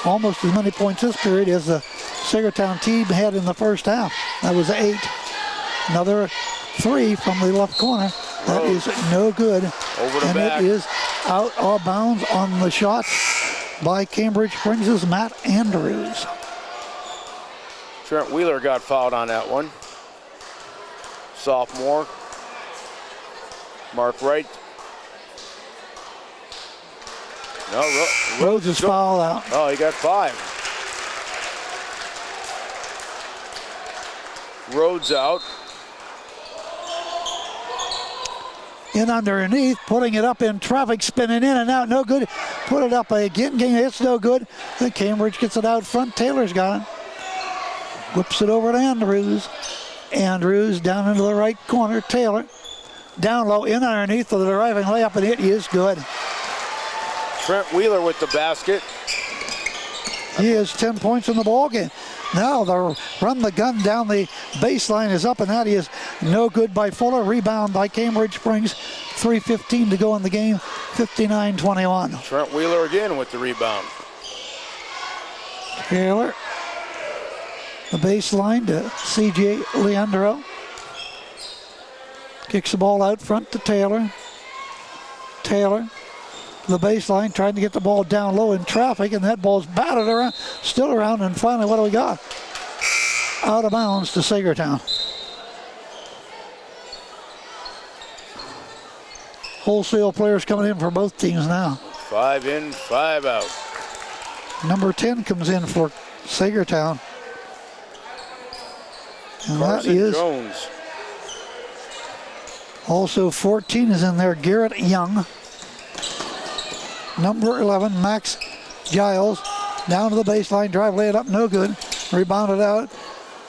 [SPEAKER 1] Almost as many points this period as the Saegertown team had in the first half. That was 8. Another 3 from the left corner. That is no good.
[SPEAKER 3] Over the
[SPEAKER 1] and
[SPEAKER 3] back.
[SPEAKER 1] It is out of bounds on the shot by Cambridge Springs' Matt Andrews.
[SPEAKER 3] Trent Wheeler got fouled on that one. Sophomore. Mark Wright. No,
[SPEAKER 1] Rhodes is fouled out.
[SPEAKER 3] Oh, he got 5. Rhodes out.
[SPEAKER 1] In underneath, putting it up in traffic, spinning in and out, no good. Put it up again, it's no good. Then Cambridge gets it out front. Taylor's got it. Whips it over to Andrews. Andrews down into the right corner. Taylor down low, in underneath for the driving layup, and it is good.
[SPEAKER 3] Trent Wheeler with the basket.
[SPEAKER 1] He has 10 points in the ball game. Now the run the gun down the baseline is up, and that is no good by Fuller. Rebound by Cambridge Springs. 3:15 to go in the game. 59-21.
[SPEAKER 3] Trent Wheeler again with the rebound.
[SPEAKER 1] Taylor. The baseline to C.J. Leandro. Kicks the ball out front to Taylor. Taylor, the baseline, trying to get the ball down low in traffic, and that ball's batted around, still around, and finally, what do we got? Out of bounds to Saegertown. Wholesale players coming in for both teams now.
[SPEAKER 3] 5 in, 5 out.
[SPEAKER 1] Number 10 comes in for Saegertown. And
[SPEAKER 3] Carson
[SPEAKER 1] that is
[SPEAKER 3] Jones.
[SPEAKER 1] also 14 is in there, Garrett Young. Number 11, Max Giles, down to the baseline, drive, lay it up, no good. Rebounded out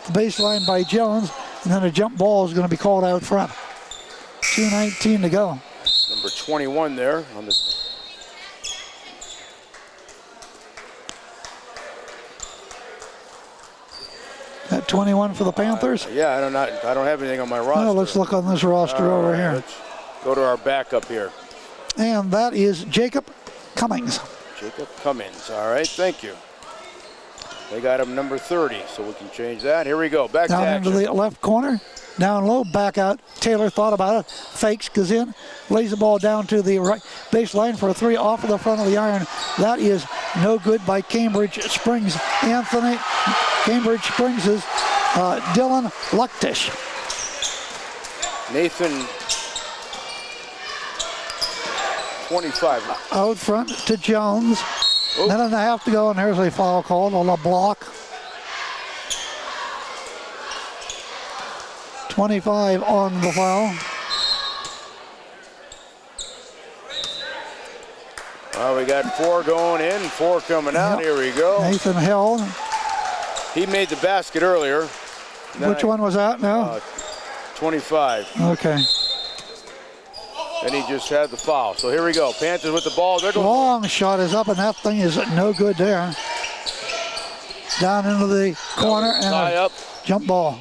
[SPEAKER 1] the baseline by Jones, and then a jump ball is going to be called out front. 2:19 to go.
[SPEAKER 3] Number 21 there on the.
[SPEAKER 1] That 21 for the Panthers?
[SPEAKER 3] Yeah, I don't have anything on my roster.
[SPEAKER 1] Well, let's look on this roster over here.
[SPEAKER 3] Let's go to our backup here.
[SPEAKER 1] And that is Jacob Cummings.
[SPEAKER 3] Jacob Cummings. All right, thank you. They got him number 30, so we can change that. Here we go. Back to
[SPEAKER 1] Down
[SPEAKER 3] action.
[SPEAKER 1] into the left corner. Down low, back out. Taylor thought about it. Fakes, goes in. Lays the ball down to the right baseline for a three off of the front of the iron. That is no good by Cambridge Springs. Cambridge Springs is Dylan Lucktish.
[SPEAKER 3] Nathan, 25.
[SPEAKER 1] Out front to Jones.
[SPEAKER 3] Oh.
[SPEAKER 1] Minute and a half to go, and there's a foul called on a block. 25 on the foul.
[SPEAKER 3] Well, we got 4 going in, 4 coming out.
[SPEAKER 1] Yep.
[SPEAKER 3] Here we go.
[SPEAKER 1] Nathan Held.
[SPEAKER 3] He made the basket earlier.
[SPEAKER 1] Which one was that now?
[SPEAKER 3] 25.
[SPEAKER 1] Okay.
[SPEAKER 3] And he just had the foul. So here we go. Panthers with the ball. They're going.
[SPEAKER 1] Long shot is up, and that thing is no good there. Down into the corner, and
[SPEAKER 3] Tie
[SPEAKER 1] a
[SPEAKER 3] up.
[SPEAKER 1] jump ball.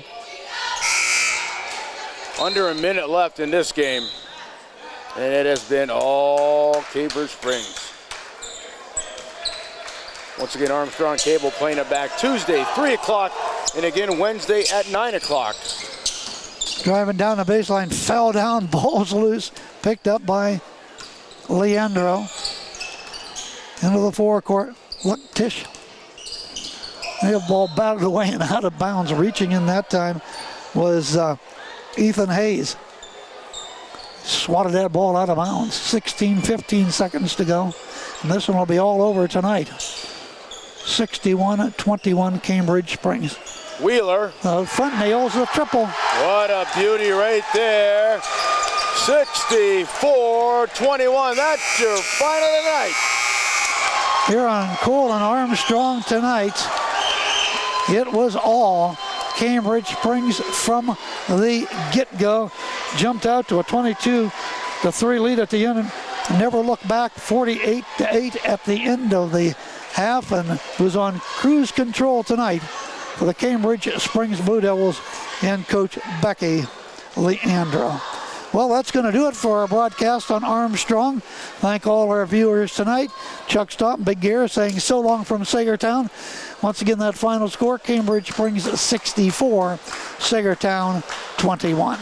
[SPEAKER 3] Under a minute left in this game. And it has been all Cambridge Springs. Once again, Armstrong Cable playing it back Tuesday, 3 o'clock, and again Wednesday at 9 o'clock.
[SPEAKER 1] Driving down the baseline, fell down, ball's loose, picked up by Leandro. Into the forecourt, Lucktish. The ball batted away and out of bounds. Reaching in that time was Ethan Hayes. Swatted that ball out of bounds. 15 seconds to go. And this one will be all over tonight. 61-21 Cambridge Springs.
[SPEAKER 3] Wheeler.
[SPEAKER 1] Front nails a triple.
[SPEAKER 3] What a beauty right there. 64-21. That's your final tonight.
[SPEAKER 1] Here on Cole and Armstrong tonight, it was all Cambridge Springs from the get-go. Jumped out to a 22-3 lead at the end. Never looked back. 48-8 at the end of the half, and was on cruise control tonight for the Cambridge Springs Blue Devils and Coach Becky Leandro. Well, that's going to do it for our broadcast on Armstrong. Thank all our viewers tonight. Chuck Stopp and Big Gear saying so long from Saegertown. Once again, that final score, Cambridge Springs 64, Saegertown 21.